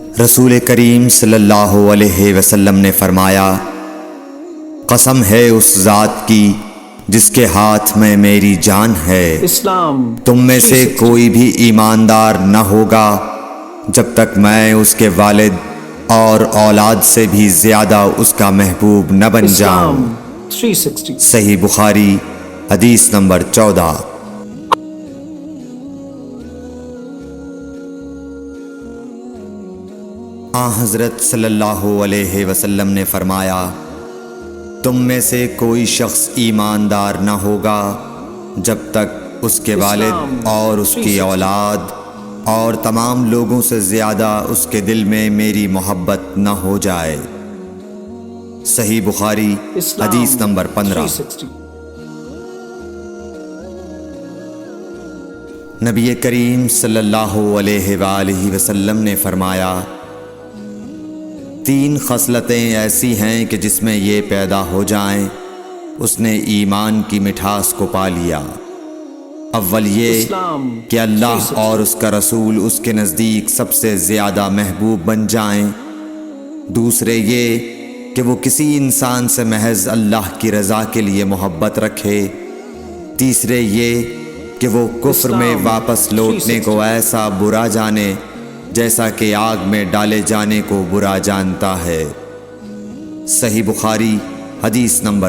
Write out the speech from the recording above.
رسول کریم صلی اللہ علیہ وسلم نے فرمایا، قسم ہے اس ذات کی جس کے ہاتھ میں میری جان ہے، تم میں سے کوئی بھی ایماندار نہ ہوگا جب تک میں اس کے والد اور اولاد سے بھی زیادہ اس کا محبوب نہ بن جاؤں۔ صحیح بخاری حدیث نمبر 14۔ حضرت صلی اللہ علیہ وسلم نے فرمایا، تم میں سے کوئی شخص ایماندار نہ ہوگا جب تک اس کے والد اور اس کی اولاد اور تمام لوگوں سے زیادہ اس کے دل میں میری محبت نہ ہو جائے۔ صحیح بخاری حدیث نمبر 15۔ نبی کریم صلی اللہ علیہ وآلہ وسلم نے فرمایا، 3 خصلتیں ایسی ہیں کہ جس میں یہ پیدا ہو جائیں اس نے ایمان کی مٹھاس کو پا لیا۔ اول یہ کہ اللہ اور اس کا رسول اس کے نزدیک سب سے زیادہ محبوب بن جائیں۔ دوسرے یہ کہ وہ کسی انسان سے محض اللہ کی رضا کے لیے محبت رکھے۔ تیسرے یہ کہ وہ کفر میں واپس لوٹنے کو ایسا برا جانے جیسا کہ آگ میں ڈالے جانے کو برا جانتا ہے۔ صحیح بخاری حدیث نمبر